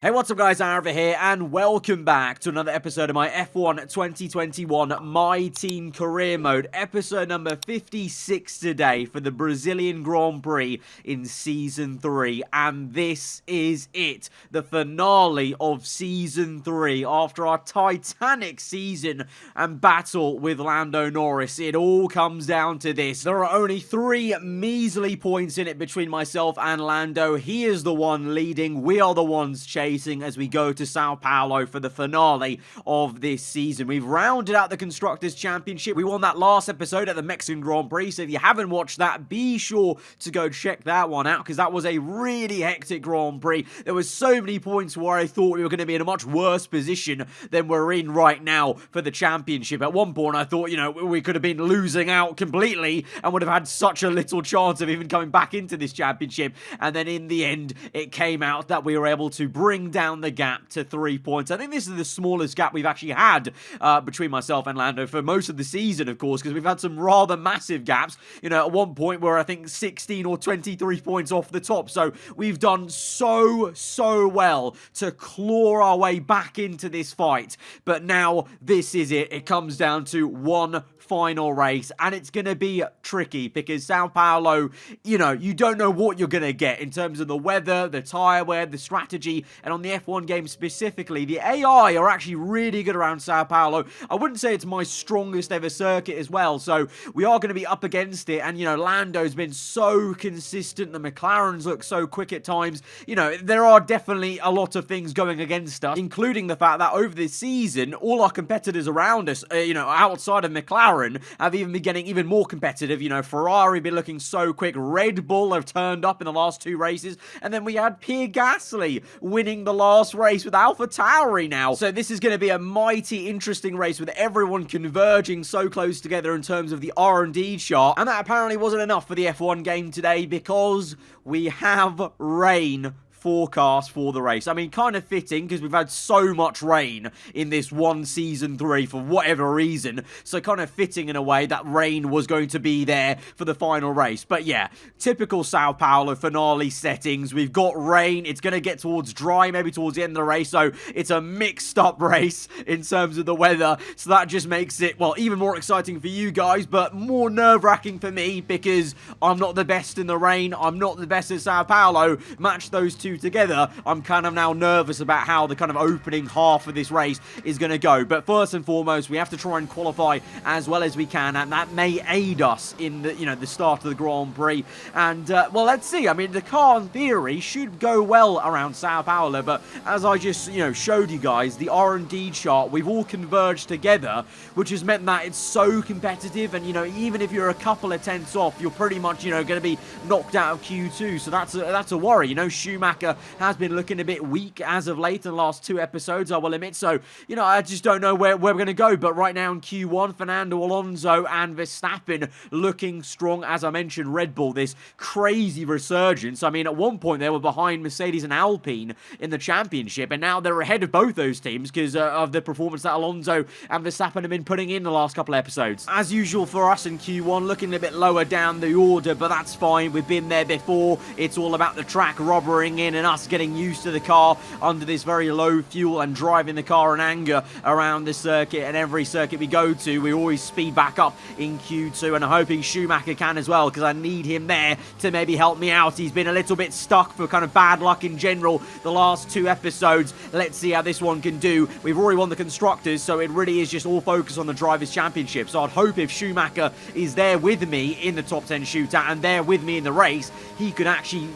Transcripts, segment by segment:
Hey, what's up guys, aarava here, and welcome back to another episode of my F1 2021 My Team Career Mode, episode number 56 today for the Brazilian Grand Prix in Season 3, and this is it, the finale of Season 3, after our titanic season and battle with Lando Norris. It all comes down to this. There are only 3 measly points in it between myself and Lando. He is the one leading, we are the ones chasing as we go to Sao Paulo for the finale of this season. We've rounded out the Constructors' Championship. We won that last episode at the Mexican Grand Prix, so if you haven't watched that, be sure to go check that one out, because that was a really hectic Grand Prix. There were so many points where I thought we were going to be in a much worse position than we're in right now for the championship. At one point, I thought, we could have been losing out completely and would have had such a little chance of even coming back into this championship, and then in the end, it came out that we were able to bring down the gap to 3 points. I think this is the smallest gap we've actually had between myself and Lando for most of the season, of course, because we've had some rather massive gaps. At one point we're, I think, 16 or 23 points off the top. So we've done so well to claw our way back into this fight. But now this is it. It comes down to one final race, and it's going to be tricky because Sao Paulo, you don't know what you're going to get in terms of the weather, the tyre wear, the strategy, and on the F1 game specifically, the AI are actually really good around Sao Paulo. I wouldn't say it's my strongest ever circuit as well, so we are going to be up against it, and Lando's been so consistent, the McLarens look so quick at times. There are definitely a lot of things going against us, including the fact that over this season, all our competitors around us, outside of McLaren, have even been getting even more competitive. Ferrari been looking so quick. Red Bull have turned up in the last 2 races. And then we had Pierre Gasly winning the last race with AlphaTauri now. So this is going to be a mighty interesting race with everyone converging so close together in terms of the R&D chart. And that apparently wasn't enough for the F1 game today because we have rain forecast for the race. I mean, kind of fitting because we've had so much rain in this one Season 3 for whatever reason. So kind of fitting in a way that rain was going to be there for the final race. But yeah, typical Sao Paulo finale settings. We've got rain. It's going to get towards dry, maybe towards the end of the race. So it's a mixed up race in terms of the weather. So that just makes it, well, even more exciting for you guys, but more nerve-wracking for me because I'm not the best in the rain. I'm not the best at Sao Paulo. Match those two together, I'm kind of now nervous about how the kind of opening half of this race is going to go. But first and foremost, we have to try and qualify as well as we can, and that may aid us in the, the start of the Grand Prix. And, well, let's see. I mean, the car, in theory, should go well around Sao Paulo, but as I just, showed you guys, the R&D chart, we've all converged together, which has meant that it's so competitive, and, even if you're a couple of tenths off, you're pretty much, going to be knocked out of Q2, so that's a worry. Schumacher has been looking a bit weak as of late in the last 2 episodes, I will admit. So, I just don't know where we're going to go. But right now in Q1, Fernando Alonso and Verstappen looking strong. As I mentioned, Red Bull, this crazy resurgence. I mean, at one point they were behind Mercedes and Alpine in the championship, and now they're ahead of both those teams because of the performance that Alonso and Verstappen have been putting in the last couple of episodes. As usual for us in Q1, looking a bit lower down the order, but that's fine. We've been there before. It's all about the track rubbering in and us getting used to the car under this very low fuel and driving the car in anger around the circuit. And every circuit we go to, we always speed back up in Q2, and I'm hoping Schumacher can as well because I need him there to maybe help me out. He's been a little bit stuck for kind of bad luck in general the last 2 episodes. Let's see how this one can do. We've already won the Constructors, so it really is just all focused on the Drivers' Championship. So I'd hope if Schumacher is there with me in the top 10 shootout and there with me in the race, he could actually,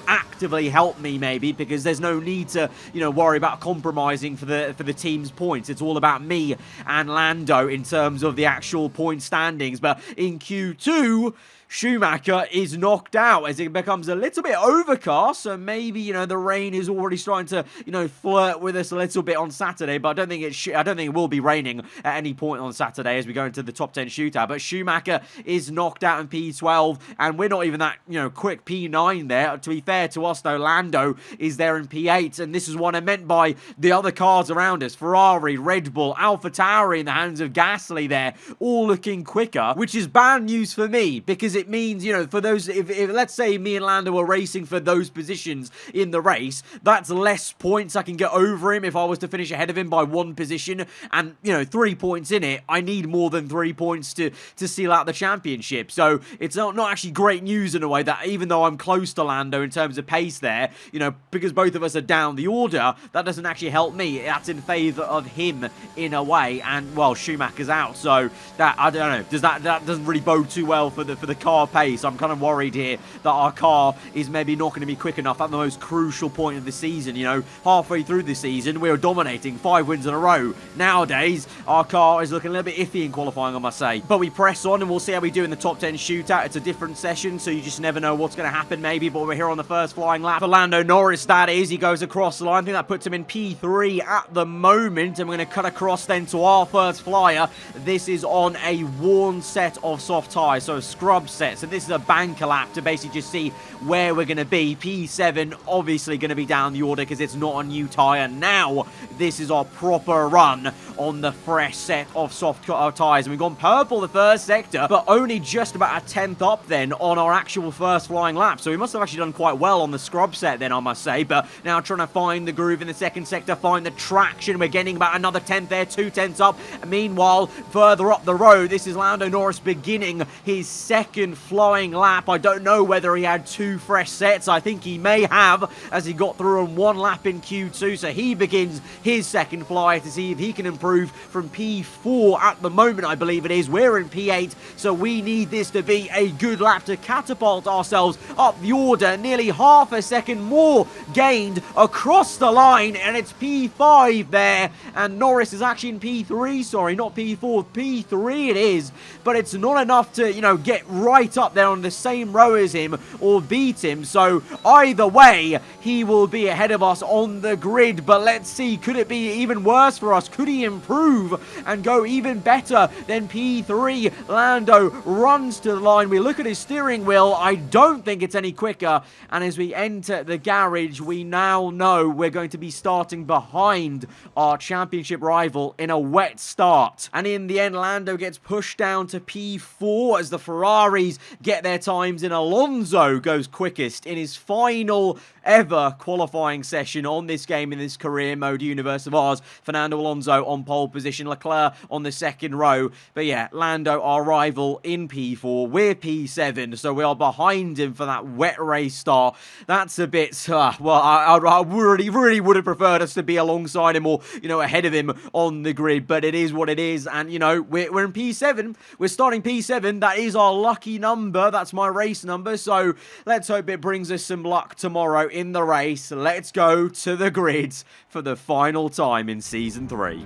actively help me maybe, because there's no need to, worry about compromising for the team's points. It's all about me and Lando in terms of the actual point standings. But in Q2, Schumacher is knocked out as it becomes a little bit overcast, so maybe, the rain is already starting to, flirt with us a little bit on Saturday, but I don't think it will be raining at any point on Saturday as we go into the top 10 shootout. But Schumacher is knocked out in P12, and we're not even that, quick P9 there. To be fair to us, though, Lando is there in P8, and this is what I meant by the other cars around us. Ferrari, Red Bull, AlphaTauri in the hands of Gasly there, all looking quicker, which is bad news for me, because it means, you know, for those, if let's say me and Lando were racing for those positions in the race, that's less points I can get over him if I was to finish ahead of him by 1 position, and, you know, 3 points in it, I need more than 3 points to seal out the championship. So it's not actually great news in a way, that even though I'm close to Lando in terms of pace there, you know, because both of us are down the order, that doesn't actually help me. That's in favour of him in a way, and, well, Schumacher's out, so that, I don't know, that doesn't really bode too well for the car pace. I'm kind of worried here that our car is maybe not going to be quick enough at the most crucial point of the season. You know, halfway through the season, we were dominating 5 wins in a row. Nowadays, our car is looking a little bit iffy in qualifying, I must say. But we press on, and we'll see how we do in the top 10 shootout. It's a different session, so you just never know what's going to happen, maybe. But we're here on the first flying lap for Lando Norris, that is. He goes across the line. I think that puts him in P3 at the moment, and we're going to cut across then to our first flyer. This is on a worn set of soft tyres, so a scrub set. So this is a banker lap to basically just see where we're going to be. P7 obviously going to be down the order because it's not a new tyre. Now this is our proper run on the fresh set of soft tyres, and we've gone purple the first sector, but only just about a 10th up then on our actual first flying lap. So we must have actually done quite well on the scrub set then, I must say. But now trying to find the groove in the second sector, find the traction. We're getting about another 10th there, 2 tenths up. And meanwhile, further up the road, this is Lando Norris beginning his second flying lap. I don't know whether he had 2 fresh sets. I think he may have, as he got through on 1 lap in Q2. So he begins his second fly to see if he can improve from P4 at the moment, I believe it is. We're in P8, so we need this to be a good lap to catapult ourselves up the order. Nearly half a second more gained across the line, and it's P5 there, and Norris is actually in P3, sorry, not P4, P3 it is, but it's not enough to, you know, get right up there on the same row as him or beat him. So either way, he will be ahead of us on the grid, but let's see, could it be even worse for us? Could he improve and go even better than P3? Lando runs to the line. We look at his steering wheel. I don't think it's any quicker, and as we enter the garage, we now know we're going to be starting behind our championship rival in a wet start. And in the end, Lando gets pushed down to P4 as the Ferraris get their times, and Alonso goes quickest in his final ever qualifying session on this game in this career mode universe of ours. Fernando Alonso on pole position, Leclerc on the second row. But yeah, Lando, our rival, in P4. We're P7, so we are behind him for that wet race start. That's a bit, well, I really would have preferred us to be alongside him or, you know, ahead of him on the grid, but it is what it is. And, you know, we're in P7. We're starting P7. That is our lucky number. That's my race number. So let's hope it brings us some luck tomorrow in the race. Let's go to the grids for the final time in Season 3.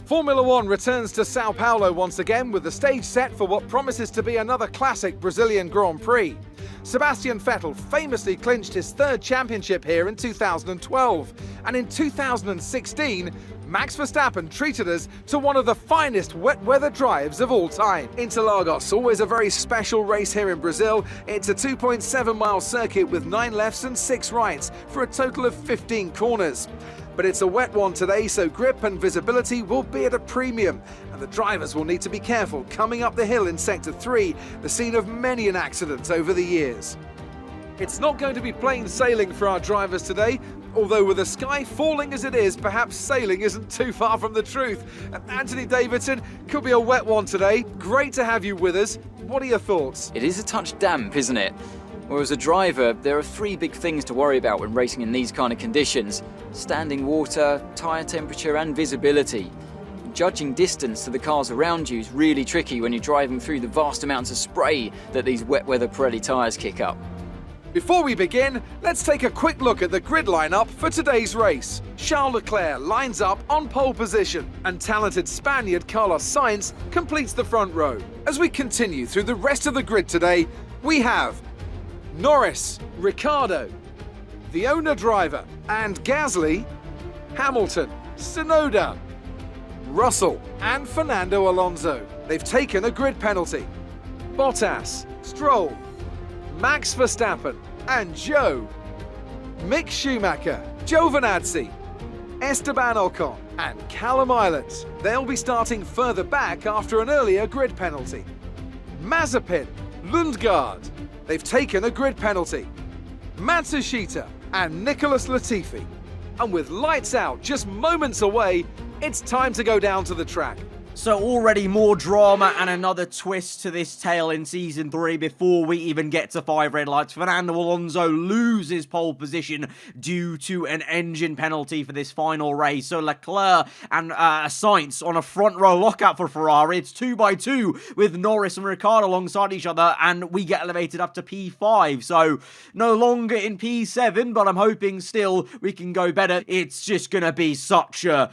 Formula One returns to Sao Paulo once again with the stage set for what promises to be another classic Brazilian Grand Prix. Sebastian Vettel famously clinched his 3rd championship here in 2012, and in 2016, Max Verstappen treated us to one of the finest wet weather drives of all time. Interlagos, always a very special race here in Brazil. It's a 2.7 mile circuit with 9 lefts and 6 rights for a total of 15 corners. But it's a wet one today, so grip and visibility will be at a premium, and the drivers will need to be careful coming up the hill in Sector 3, the scene of many an accident over the years. It's not going to be plain sailing for our drivers today, although with the sky falling as it is, perhaps sailing isn't too far from the truth. Anthony Davidson, could be a wet one today. Great to have you with us. What are your thoughts? It is a touch damp, isn't it? Well, as a driver, there are 3 big things to worry about when racing in these kind of conditions: standing water, tyre temperature and visibility. Judging distance to the cars around you is really tricky when you're driving through the vast amounts of spray that these wet weather Pirelli tyres kick up. Before we begin, let's take a quick look at the grid lineup for today's race. Charles Leclerc lines up on pole position, and talented Spaniard Carlos Sainz completes the front row. As we continue through the rest of the grid today, we have Norris, Ricciardo, the owner driver, and Gasly, Hamilton, Tsunoda, Russell, and Fernando Alonso. They've taken a grid penalty. Bottas, Stroll, Max Verstappen, and Joe, Mick Schumacher, Giovinazzi, Esteban Ocon, and Callum Islands. They'll be starting further back after an earlier grid penalty. Mazepin, Lundgaard. They've taken a grid penalty. Matsushita and Nicholas Latifi. And with lights out just moments away, it's time to go down to the track. So already more drama and another twist to this tale in Season 3 before we even get to 5 red lights. Fernando Alonso loses pole position due to an engine penalty for this final race. So Leclerc and Sainz on a front row lockout for Ferrari. It's 2x2 with Norris and Ricciardo alongside each other, and we get elevated up to P5. So no longer in P7, but I'm hoping still we can go better. It's just going to be such a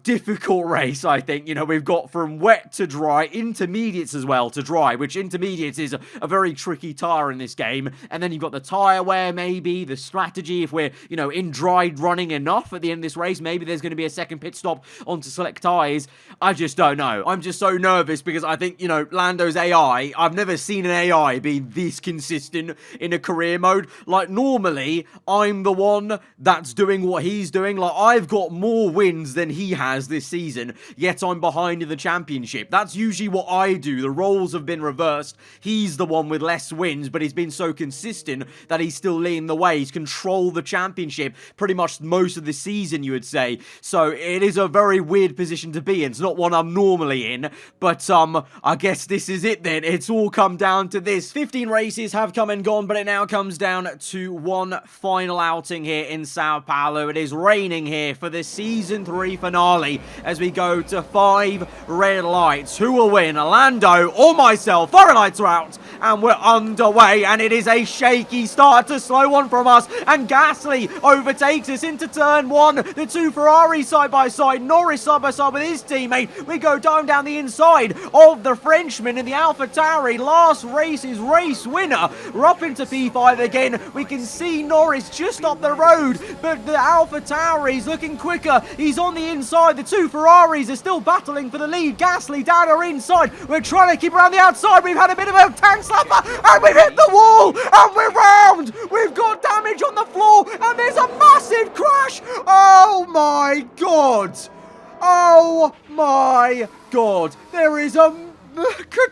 difficult race, I think. We've got from wet to dry, intermediates as well to dry, which intermediates is a very tricky tyre in this game. And then you've got the tyre wear, maybe, the strategy. If we're, in dry running enough at the end of this race, maybe there's going to be a second pit stop onto select tyres. I just don't know. I'm just so nervous because I think, Lando's AI, I've never seen an AI be this consistent in a career mode. Like, normally, I'm the one that's doing what he's doing. Like, I've got more wins than he has this season, yet I'm behind in the championship. That's usually what I do. The roles have been reversed. He's the one with less wins, but he's been so consistent that he's still leading the way. He's controlled the championship pretty much most of the season, you would say. So it is a very weird position to be in. It's not one I'm normally in, but I guess this is it then. It's all come down to this. 15 races have come and gone, but it now comes down to one final outing here in Sao Paulo. It is raining here for the Season 3 finale as we go to 5 red lights. Who will win, Lando or myself? 4 red lights are out and we're underway, and it is a shaky start to slow one from us, and Gasly overtakes us into turn 1. The 2 Ferraris side by side, Norris side by side with his teammate. We go down the inside of the Frenchman in the AlphaTauri. Last race's race winner. We're up into P5 again. We can see Norris just up the road, but the AlphaTauri's looking quicker. He's on the inside. The 2 Ferraris are still battling for the lead. Gasly down our inside. We're trying to keep around the outside. We've had a bit of a tank slapper and we've hit the wall and we're round. We've got damage on the floor and there's a massive crash. Oh my god. Oh my god. There is a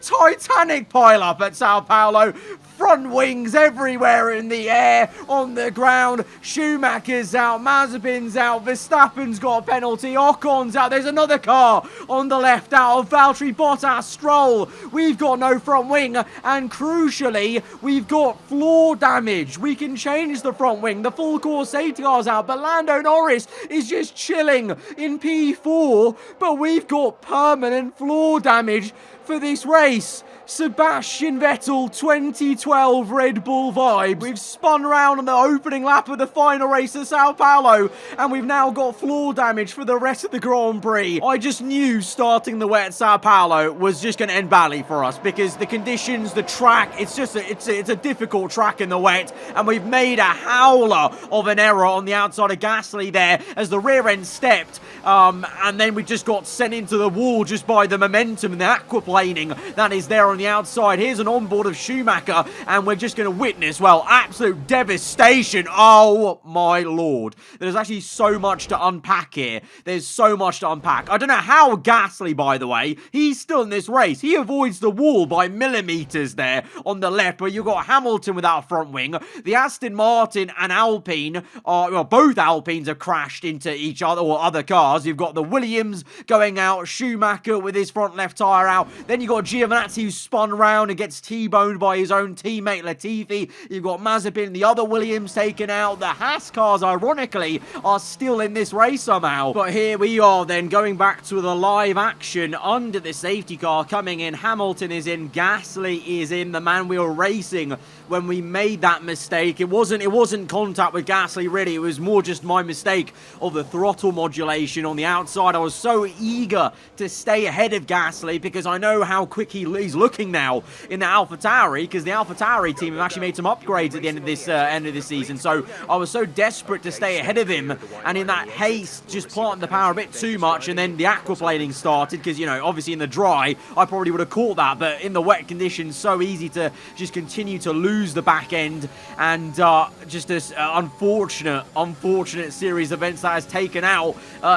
Titanic pile-up at Sao Paulo. Front wings everywhere in the air, on the ground. Schumacher's out, Mazepin's out, Verstappen's got a penalty, Ocon's out. There's another car on the left out of Valtteri Bottas, Stroll. We've got no front wing, and crucially, we've got floor damage. We can change the front wing. The full core safety car's out, but Lando Norris is just chilling in P4, but we've got permanent floor damage for this race. Sebastian Vettel 2012 Red Bull vibe. We've spun around on the opening lap of the final race of Sao Paulo, and we've now got floor damage for the rest of the Grand Prix. I just knew starting the wet at Sao Paulo was just going to end badly for us because the conditions, the track, it's a difficult track in the wet, and we've made a howler of an error on the outside of Gasly there as the rear end stepped, and then we just got sent into the wall just by the momentum and the aquaplaning that is there on the outside. Here's an onboard of Schumacher, and we're just going to witness, well, absolute devastation. Oh my lord. There's actually so much to unpack here. There's so much to unpack. I don't know how Gasly, by the way, he's still in this race. He avoids the wall by millimeters there on the left, but you've got Hamilton without a front wing. The Aston Martin and Alpine are, well, both Alpines have crashed into each other or other cars. You've got the Williams going out, Schumacher with his front left tyre out. Then you've got Giovinazzi who's spun round and gets T-boned by his own teammate Latifi. You've got Mazepin, the other Williams, taken out. The Haas cars, ironically, are still in this race somehow. But here we are then, going back to the live action under the safety car coming in. Hamilton is in, Gasly is in, the man we were racing when we made that mistake. It wasn't contact with Gasly, really. It was more just my mistake of the throttle modulation on the outside. I was so eager to stay ahead of Gasly because I know how quick he's looking now in the AlphaTauri, because the AlphaTauri team have actually made some upgrades at the end of this season. So I was so desperate to stay ahead of him, and in that haste, just planted the power a bit too much, and then the aquaplaning started because, obviously in the dry, I probably would have caught that, but in the wet conditions, so easy to just continue to lose the back end, and just this unfortunate series of events that has taken out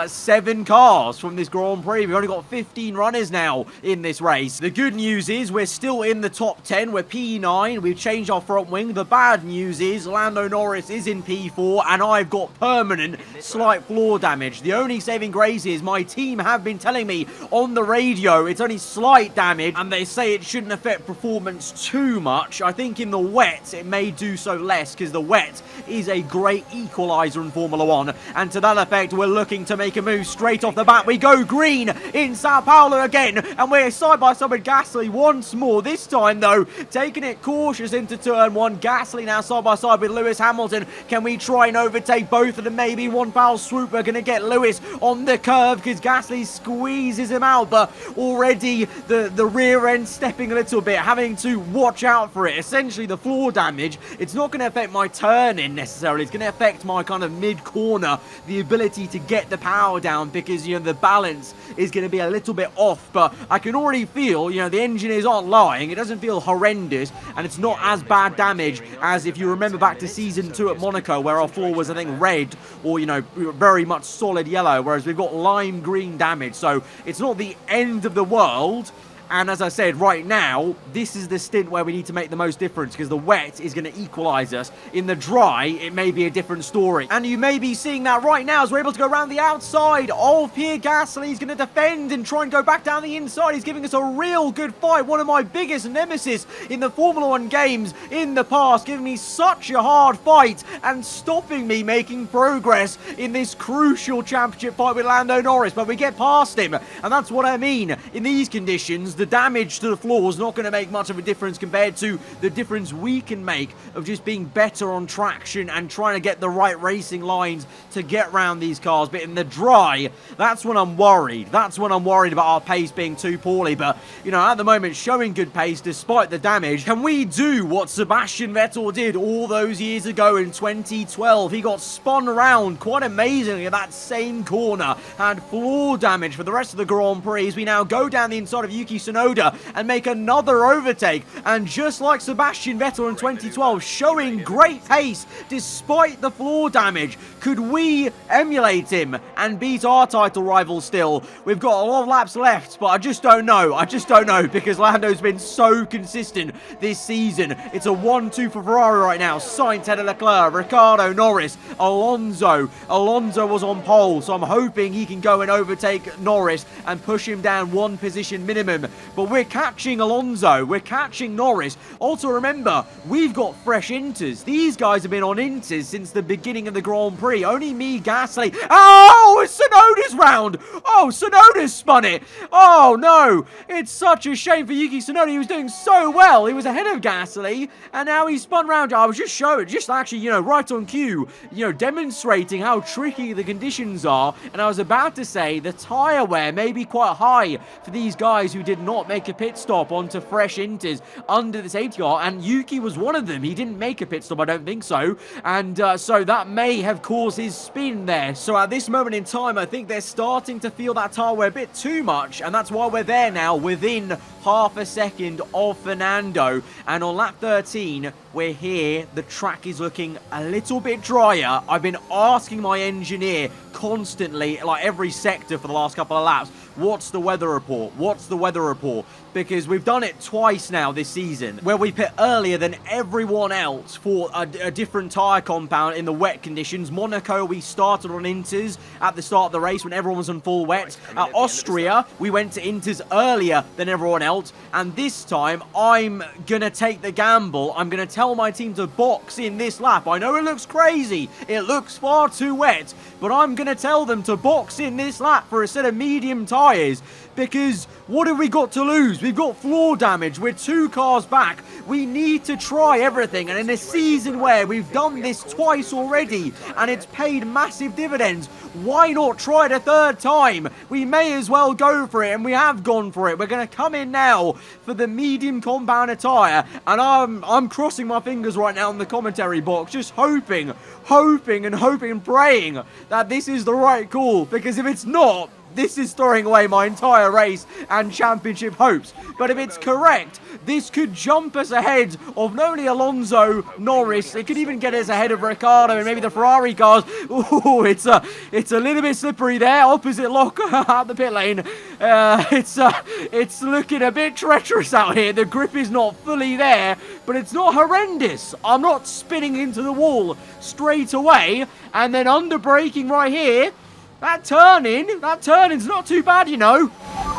7 cars from this Grand Prix. We've only got 15 runners now in this race. The good news is we're still in the top 10. We're P9. We've changed our front wing. The bad news is Lando Norris is in P4 and I've got permanent slight floor damage. The only saving grace is my team have been telling me on the radio it's only slight damage and they say it shouldn't affect performance too much. I think in the wet it may do so less because the wet is a great equalizer in Formula 1, and to that effect we're looking to make a move straight off the bat. We go green in Sao Paulo again and we're side by side with Gasly once more. This time though, taking it cautious into turn 1. Gasly now side by side with Lewis Hamilton. Can we try and overtake both of them? Maybe one foul swoop. We're going to get Lewis on the curve because Gasly squeezes him out, but already the rear end stepping a little bit, having to watch out for it. Essentially the floor damage, it's not going to affect my turn-in necessarily. It's going to affect my kind of mid-corner, the ability to get the power down because, you know, the balance is going to be a little bit off, but I can already feel, you know, the engineers aren't lying. It doesn't feel horrendous and it's not as bad damage as if you remember back to season 2 at Monaco where our floor was, I think, red or, you know, very much solid yellow, whereas we've got lime green damage. So it's not the end of the world. And as I said, right now, this is the stint where we need to make the most difference because the wet is going to equalize us. In the dry, it may be a different story. And you may be seeing that right now as we're able to go around the outside of Pierre Gasly. He's going to defend and try and go back down the inside. He's giving us a real good fight. One of my biggest nemesis in the Formula 1 games in the past, giving me such a hard fight and stopping me making progress in this crucial championship fight with Lando Norris. But we get past him, and that's what I mean. In these conditions, the damage to the floor is not going to make much of a difference compared to the difference we can make of just being better on traction and trying to get the right racing lines to get around these cars. But in the dry, that's when I'm worried. That's when I'm worried about our pace being too poorly. But, you know, at the moment, showing good pace despite the damage. Can we do what Sebastian Vettel did all those years ago in 2012? He got spun around quite amazingly at that same corner, had floor damage for the rest of the Grand Prix as we now go down the inside of Yuki Tsunoda and make another overtake. And just like Sebastian Vettel in 2012, showing great pace despite the floor damage, could we emulate him and beat our title rival still? We've got a lot of laps left, but I just don't know. I just don't know because Lando's been so consistent this season. It's a 1-2 for Ferrari right now. Sainz ahead of Leclerc, Ricciardo, Norris, Alonso. Alonso was on pole, so I'm hoping he can go and overtake Norris and push him down one position minimum. But we're catching Alonso, we're catching Norris. Also remember, we've got fresh inters. These guys have been on inters since the beginning of the Grand Prix. Only me, Gasly. Oh, it's Tsunoda's round. Oh, Tsunoda's spun it. Oh, no. It's such a shame for Yuki Tsunoda. He was doing so well. He was ahead of Gasly, and now he's spun round. I was just showing, just actually, you know, right on cue, you know, demonstrating how tricky the conditions are. And I was about to say the tyre wear may be quite high for these guys who did not make a pit stop onto fresh inters under the safety car, and Yuki was one of them. He didn't make a pit stop, I don't think so, and so that may have caused his spin there. So at this moment in time, I think they're starting to feel that tyre wear a bit too much, and that's why we're there now within half a second of Fernando. And on lap 13, we're here. The track is looking a little bit drier. I've been asking my engineer constantly, like every sector for the last couple of laps, what's the weather report? What's the weather report? Because we've done it twice now this season, where we pit earlier than everyone else for a different tyre compound in the wet conditions. Monaco, we started on inters at the start of the race when everyone was on full wet. At Austria, we went to inters earlier than everyone else. And this time, I'm going to take the gamble. I'm going to tell my team to box in this lap. I know it looks crazy. It looks far too wet. But I'm going to tell them to box in this lap for a set of medium tyres. Because what have we got to lose? We've got floor damage. We're 2 cars back. We need to try everything. And in a season where we've done this twice already and it's paid massive dividends, why not try it a third time? We may as well go for it, and we have gone for it. We're going to come in now for the medium compound tyre, and I'm crossing my fingers right now in the commentary box, just hoping and praying that this is the right call, because if it's not, this is throwing away my entire race and championship hopes. But if it's correct, this could jump us ahead of not only Alonso, Norris, it could even get us ahead of Ricciardo and maybe the Ferrari cars. Ooh, it's a little bit slippery there. Opposite lock at the pit lane. It's looking a bit treacherous out here. The grip is not fully there, but it's not horrendous. I'm not spinning into the wall straight away and then under braking right here. That turning's not too bad, you know.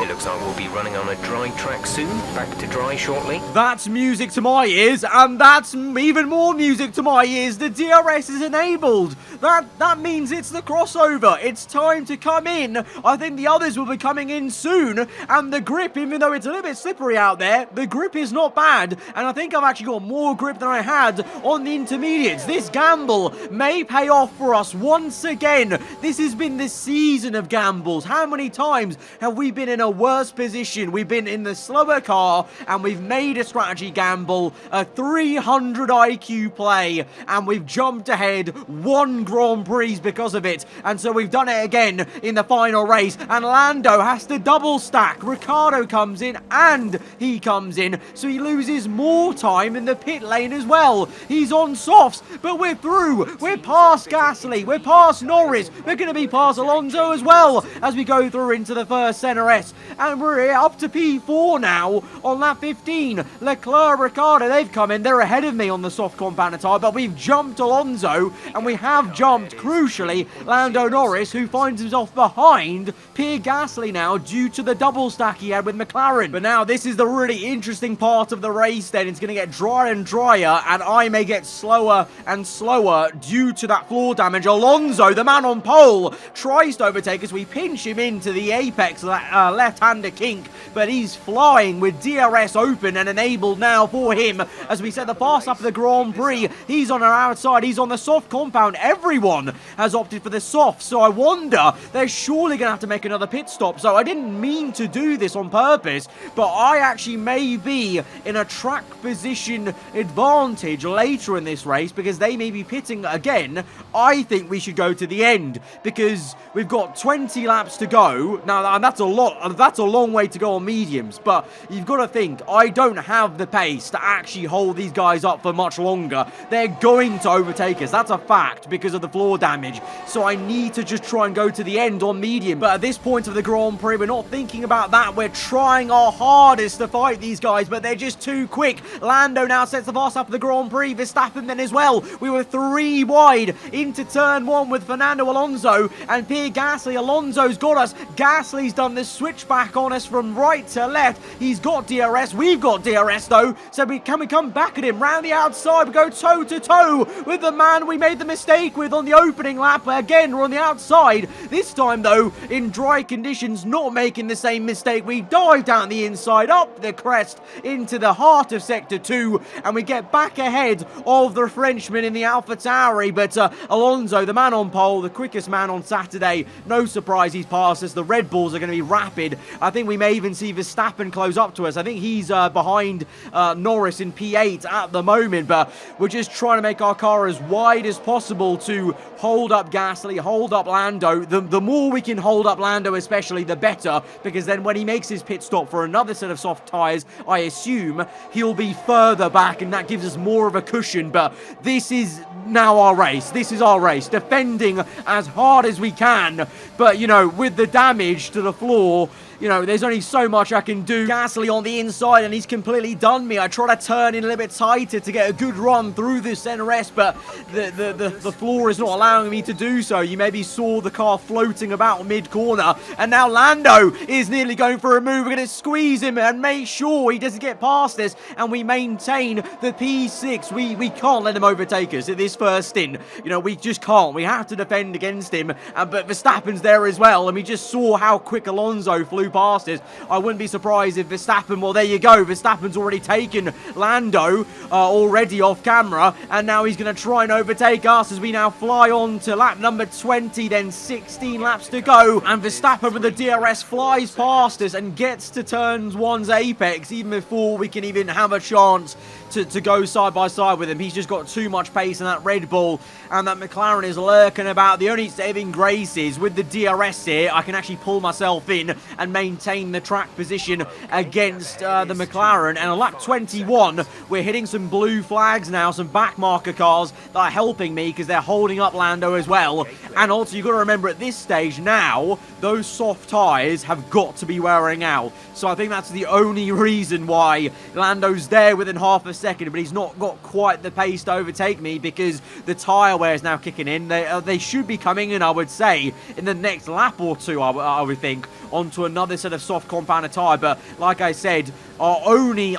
It looks like we'll be running on a dry track soon. Back to dry shortly. That's music to my ears, and that's even more music to my ears. The DRS is enabled. That means it's the crossover. It's time to come in. I think the others will be coming in soon, and the grip, even though it's a little bit slippery out there, the grip is not bad, and I think I've actually got more grip than I had on the intermediates. This gamble may pay off for us once again. This has been the season of gambles. How many times have we been in a worse position? We've been in the slower car and we've made a strategy gamble, a 300 IQ play, and we've jumped ahead 1 Grand Prix because of it. And so we've done it again in the final race, and Lando has to double stack. Ricciardo comes in and he comes in, so he loses more time in the pit lane as well. He's on softs, but we're through. We're past Gasly, we're past Norris, we're going to be past Alonso as well as we go through into the first CNRS. And we're here up to P4 now on lap 15. Leclerc, Ricciardo, they've come in. They're ahead of me on the soft compound tyre, but we've jumped Alonso, and we have jumped, crucially, Lando Norris, who finds himself behind Pierre Gasly now due to the double stack he had with McLaren. But now this is the really interesting part of the race then. It's going to get drier and drier, and I may get slower and slower due to that floor damage. Alonso, the man on pole, tries to overtake us. We pinch him into the apex of that left-hander kink, but he's flying with DRS open and enabled now for him as we set the fast lap of the Grand Prix. He's on our outside, he's on the soft compound. Everyone has opted for the soft, so I wonder they're surely going to have to make another pit stop. So I didn't mean to do this on purpose, but I actually may be in a track position advantage later in this race because they may be pitting again. I think we should go to the end because we've got 20 laps to go. Now, that's a lot. That's a long way to go on mediums, but you've got to think, I don't have the pace to actually hold these guys up for much longer. They're going to overtake us. That's a fact because of the floor damage. So I need to just try and go to the end on medium. But at this point of the Grand Prix, we're not thinking about that. We're trying our hardest to fight these guys, but they're just too quick. Lando now sets the fast up of the Grand Prix. Verstappen then as well. We were 3 wide into turn 1 with Fernando Alonso and Pierre Gasly. Alonso's got us. Gasly's done the switchback on us from right to left. He's got DRS. We've got DRS though. So can we come back at him round the outside? We go toe to toe with the man we made the mistake with on the opening lap. Again, we're on the outside. This time though, in dry conditions, not making the same mistake. We dive down the inside, up the crest, into the heart of Sector 2, and we get back ahead of the Frenchman in the AlphaTauri. But Alonso, the man on pole, the quickest man on Saturday, no surprise he's passed us. The Red Bulls are going to be rapid. I think we may even see Verstappen close up to us. I think he's behind Norris in P8 at the moment, but we're just trying to make our car as wide as possible to hold up Gasly, hold up Lando. The more we can hold up Lando especially, the better, because then when he makes his pit stop for another set of soft tyres, I assume he'll be further back, and that gives us more of a cushion. But this is now our race. This is our race, defending as hard as we can, but you know, with the damage to the floor, you know, there's only so much I can do. Gasly on the inside, and he's completely done me. I try to turn in a little bit tighter to get a good run through this NRS, but the floor is not allowing me to do so. You maybe saw the car floating about mid-corner, and now Lando is nearly going for a move. We're going to squeeze him and make sure he doesn't get past us, and we maintain the P6. We can't let him overtake us at this first stint. You know, we just can't. We have to defend against him, but Verstappen's there as well, and we just saw how quick Alonso flew past us. I wouldn't be surprised if Verstappen, well, there you go. Verstappen's already taken Lando already off camera, and now he's going to try and overtake us as we now fly on to lap number 20, then 16 laps to go, and Verstappen with the DRS flies past us and gets to turns 1's apex even before we can even have a chance to go side by side with him. He's just got too much pace in that Red Bull, and that McLaren is lurking about. The only saving grace is with the DRS here, I can actually pull myself in and maintain the track position against the McLaren. And on lap 21, we're hitting some blue flags now, some back marker cars that are helping me because they're holding up Lando as well. And also, you've got to remember at this stage now, those soft tyres have got to be wearing out. So I think that's the only reason why Lando's there within half a second, but he's not got quite the pace to overtake me because the tyre wear is now kicking in. They should be coming in, I would say, in the next lap or two, I would think, onto another set of soft compounded tyre. But like I said, our only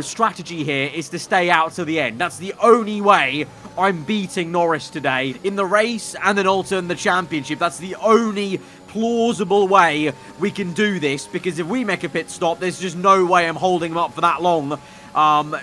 strategy here is to stay out to the end. That's the only way I'm beating Norris today in the race and then also in the championship. That's the only plausible way we can do this, because if we make a pit stop, there's just no way I'm holding him up for that long.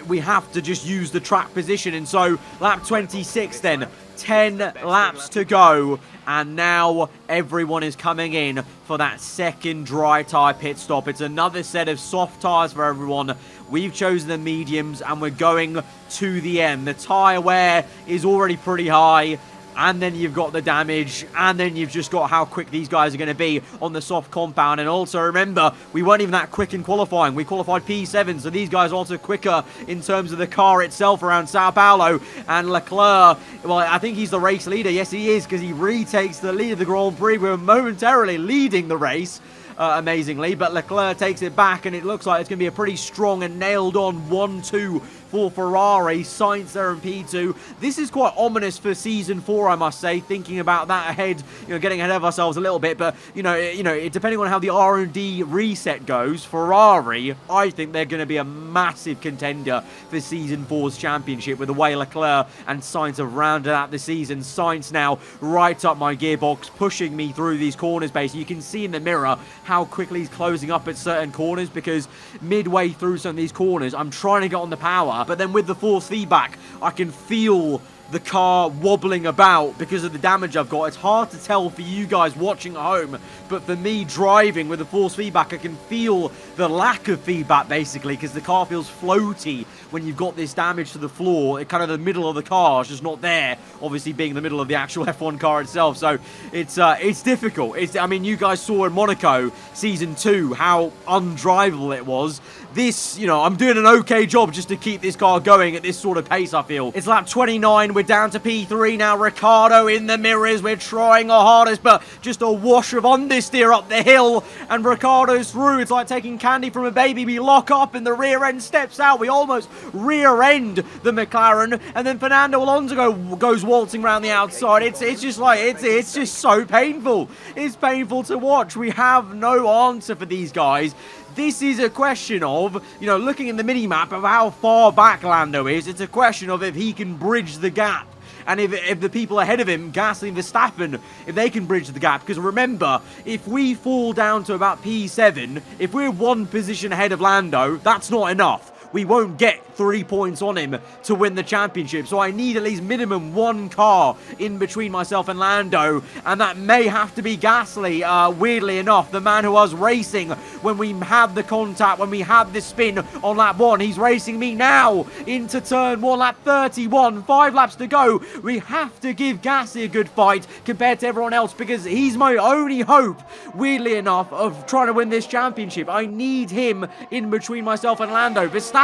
We have to just use the track position. And so lap 26 then, 10 laps to go, and now everyone is coming in for that second dry tyre pit stop. It's another set of soft tyres for everyone. We've chosen the mediums and we're going to the end. The tyre wear is already pretty high, and then you've got the damage, and then you've just got how quick these guys are going to be on the soft compound. And also remember, we weren't even that quick in qualifying. We qualified P7, so these guys are also quicker in terms of the car itself around Sao Paulo. And Leclerc, well, I think he's the race leader. Yes, he is, because he retakes the lead of the Grand Prix. We're momentarily leading the race. Amazingly, but Leclerc takes it back, and it looks like it's going to be a pretty strong and nailed on 1-2 for Ferrari. Sainz there in P2. This is quite ominous for season 4, I must say, thinking about that ahead, getting ahead of ourselves a little bit, but depending on how the R&D reset goes, Ferrari, I think they're going to be a massive contender for season 4's championship with the way Leclerc and Sainz have rounded out the season. Sainz now right up my gearbox, pushing me through these corners. Basically, you can see in the mirror how quickly he's closing up at certain corners, because midway through some of these corners, I'm trying to get on the power, but then with the force feedback, I can feel the car wobbling about because of the damage I've got. It's hard to tell for you guys watching at home, but for me driving with the force feedback, I can feel the lack of feedback basically, because the car feels floaty when you've got this damage to the floor. It kind of the middle of the car is just not there, obviously being the middle of the actual F1 car itself. So it's difficult. I mean, you guys saw in Monaco season 2 how undrivable it was. This, I'm doing an okay job just to keep this car going at this sort of pace, I feel. It's lap 29. We're down to P3 now. Ricciardo in the mirrors. We're trying our hardest, but just a wash of understeer up the hill, and Ricciardo's through. It's like taking candy from a baby. We lock up, and the rear end steps out. We almost rear end the McLaren, and then Fernando Alonso goes waltzing around the outside. It's just like, it's just so painful. It's painful to watch. We have no answer for these guys. This is a question of, looking in the mini-map of how far back Lando is. It's a question of if he can bridge the gap. And if the people ahead of him, Gasly and Verstappen, if they can bridge the gap. Because remember, if we fall down to about P7, if we're one position ahead of Lando, that's not enough. We won't get 3 points on him to win the championship. So I need at least minimum one car in between myself and Lando. And that may have to be Gasly, weirdly enough. The man who was racing when we had the contact, when we had the spin on lap 1. He's racing me now into turn 1, lap 31. 5 laps to go. We have to give Gasly a good fight compared to everyone else, because he's my only hope, weirdly enough, of trying to win this championship. I need him in between myself and Lando. Verstappen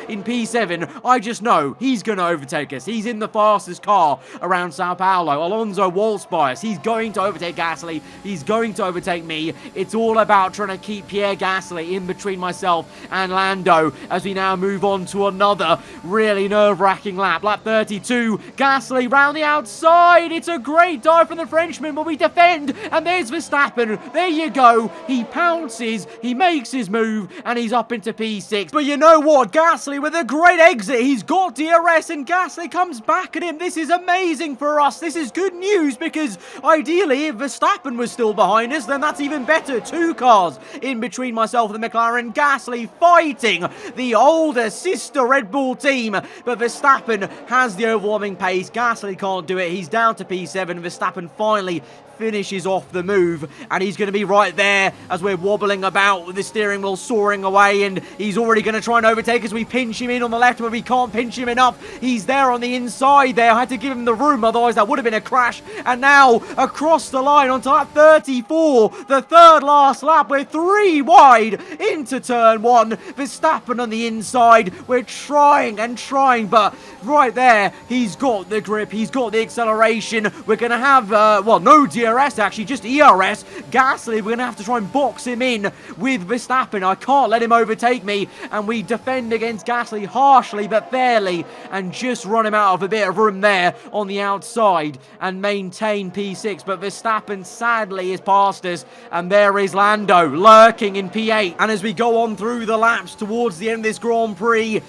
in P7, I just know he's going to overtake us. He's in the fastest car around Sao Paulo. Alonso waltzed by us. He's going to overtake Gasly. He's going to overtake me. It's all about trying to keep Pierre Gasly in between myself and Lando as we now move on to another really nerve-wracking lap. Lap 32, Gasly round the outside. It's a great dive from the Frenchman, but we defend, and there's Verstappen. There you go. He pounces, he makes his move, and he's up into P6. But you know what? Gasly with a great exit. He's got DRS and Gasly comes back at him. This is amazing for us. This is good news because ideally if Verstappen was still behind us, then that's even better. 2 cars in between myself and the McLaren. Gasly fighting the older sister Red Bull team, but Verstappen has the overwhelming pace. Gasly can't do it. He's down to P7. Verstappen finally finishes off the move, and he's going to be right there as we're wobbling about with the steering wheel soaring away, and he's already going to try and overtake us. We pinch him in on the left, but we can't pinch him enough. He's there on the inside there. I had to give him the room, otherwise that would have been a crash. And now across the line onto lap 34, the third last lap. We're 3 wide into turn 1. Verstappen on the inside. We're trying and trying, but right there, he's got the grip, he's got the acceleration. We're going to have, no DRS actually, just ERS. Gasly, we're going to have to try and box him in with Verstappen. I can't let him overtake me, and we defend against Gasly harshly but fairly and just run him out of a bit of room there on the outside and maintain P6. But Verstappen sadly is past us, and there is Lando lurking in P8. And as we go on through the laps towards the end of this Grand Prix,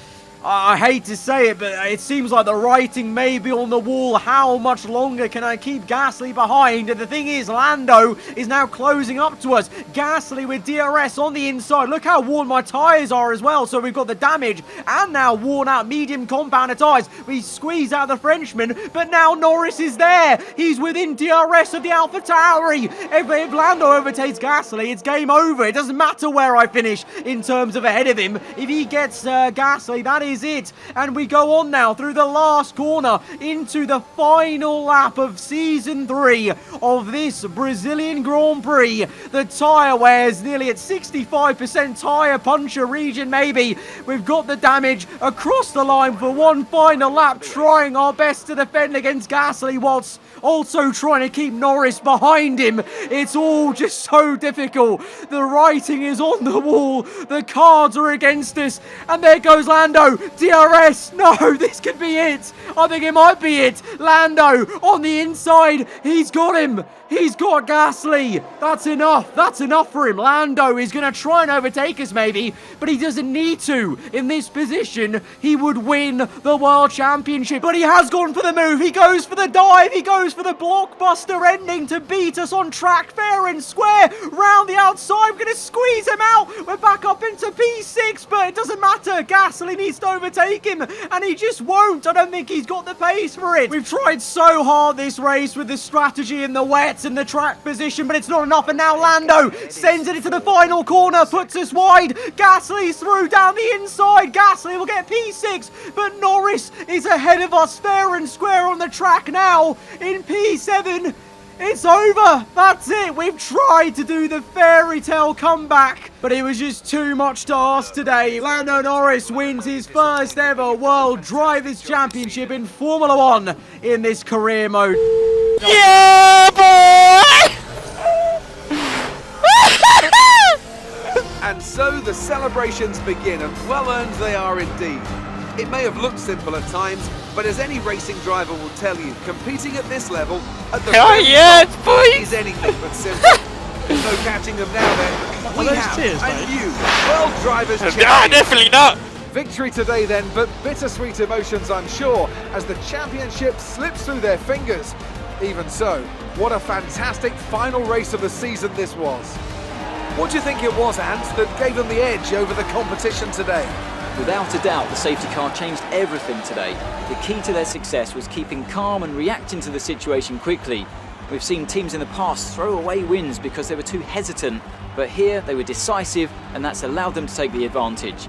I hate to say it, but it seems like the writing may be on the wall. How much longer can I keep Gasly behind? And the thing is, Lando is now closing up to us. Gasly with DRS on the inside. Look how worn my tyres are as well. So we've got the damage and now worn out medium compounder tyres. We squeeze out the Frenchman, but now Norris is there. He's within DRS of the AlphaTauri. If Lando overtakes Gasly, it's game over. It doesn't matter where I finish in terms of ahead of him. If he gets Gasly, that is it. And we go on now through the last corner into the final lap of season 3 of this Brazilian Grand Prix. The tyre wears nearly at 65% tyre puncture region maybe. We've got the damage across the line for one final lap, trying our best to defend against Gasly whilst also trying to keep Norris behind him. It's all just so difficult. The writing is on the wall. The cards are against us. And there goes Lando. DRS. No, this could be it. I think it might be it. Lando on the inside. He's got him. He's got Gasly. That's enough. That's enough for him. Lando is going to try and overtake us maybe, but he doesn't need to. In this position, he would win the World Championship, but he has gone for the move. He goes for the dive. He goes for the blockbuster ending to beat us on track fair and square. Round the outside. We're going to squeeze him out. We're back up into P6, but it doesn't matter. Gasly needs to overtake him, and he just won't. I don't think he's got the pace for it. We've tried so hard this race with the strategy in the wet and the track position, but it's not enough. And now Lando sends it into the final corner, puts us wide. Gasly's through down the inside. Gasly will get P6, but Norris is ahead of us fair and square on the track now in P7. It's over. That's it. We've tried to do the fairy tale comeback, but it was just too much to ask today. Lando Norris wins his first ever World Drivers' Championship in Formula 1 in this career mode. Yeah, boy! And so the celebrations begin, and well earned they are indeed. It may have looked simple at times, but as any racing driver will tell you, competing at this level, at the very top, boys! is anything but simple. There's no catching them now then. We have a new World Drivers' Championship. No, definitely not. Victory today then, but bittersweet emotions I'm sure, as the championship slips through their fingers. Even so, what a fantastic final race of the season this was. What do you think it was, Ant, that gave them the edge over the competition today? Without a doubt, the safety car changed everything today. The key to their success was keeping calm and reacting to the situation quickly. We've seen teams in the past throw away wins because they were too hesitant, but here they were decisive, and that's allowed them to take the advantage.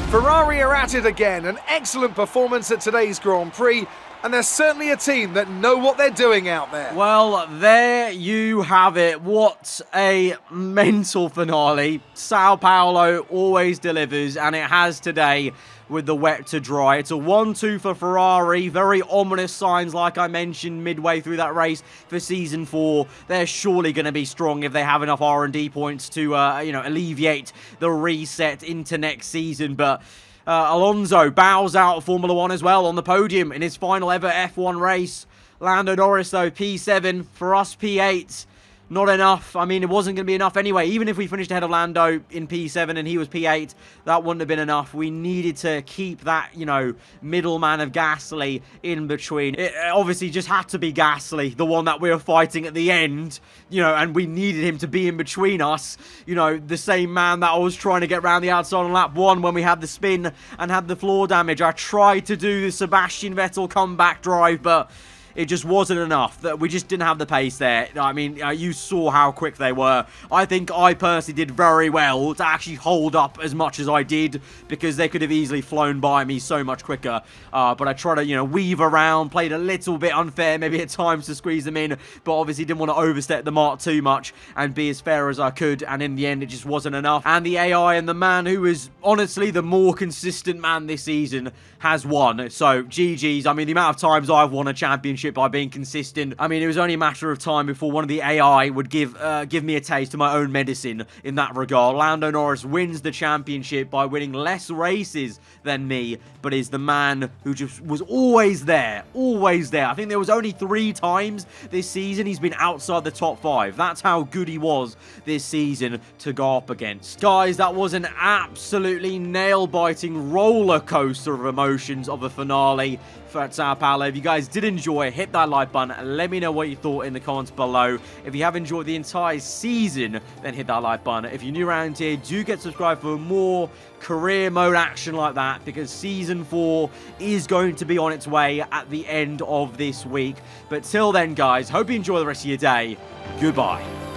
Ferrari are at it again, an excellent performance at today's Grand Prix, and they're certainly a team that know what they're doing out there. Well, there you have it. What a mental finale. Sao Paulo always delivers, and it has today with the wet to dry. It's a 1-2 for Ferrari. Very ominous signs, like I mentioned, midway through that race for Season 4. They're surely going to be strong if they have enough R&D points to, alleviate the reset into next season. But Alonso bows out of Formula 1 as well on the podium in his final ever F1 race. Lando Norris, though, P7. For us, P8. not enough. I mean, it wasn't going to be enough anyway. Even if we finished ahead of Lando in P7 and he was P8, that wouldn't have been enough. We needed to keep that, you know, middleman of Gasly in between. It obviously just had to be Gasly, the one that we were fighting at the end, you know, and we needed him to be in between us. You know, the same man that I was trying to get around the outside on lap 1 when we had the spin and had the floor damage. I tried to do the Sebastian Vettel comeback drive, but it just wasn't enough. That we just didn't have the pace there. I mean, you saw how quick they were. I think I personally did very well to actually hold up as much as I did, because they could have easily flown by me so much quicker. But I tried to, you know, weave around, played a little bit unfair maybe at times to squeeze them in, but obviously didn't want to overstep the mark too much and be as fair as I could, and in the end it just wasn't enough. And the AI and the man who is honestly the more consistent man this season has won. So GG's. I mean, the amount of times I've won a championship by being consistent, I mean, it was only a matter of time before one of the AI would give me a taste of my own medicine in that regard. Lando Norris wins the championship by winning less races than me, but is the man who just was always there, always there. I think there was only 3 times this season he's been outside the top 5. That's how good he was this season to go up against. Guys, that was an absolutely nail-biting roller coaster of emotions of a finale for Sao Paulo. If you guys did enjoy, hit that like button and let me know what you thought in the comments below. If you have enjoyed the entire season, then hit that like button. If you're new around here, do get subscribed for more career mode action like that, because season 4 is going to be on its way at the end of this week. But till then, guys, hope you enjoy the rest of your day. Goodbye.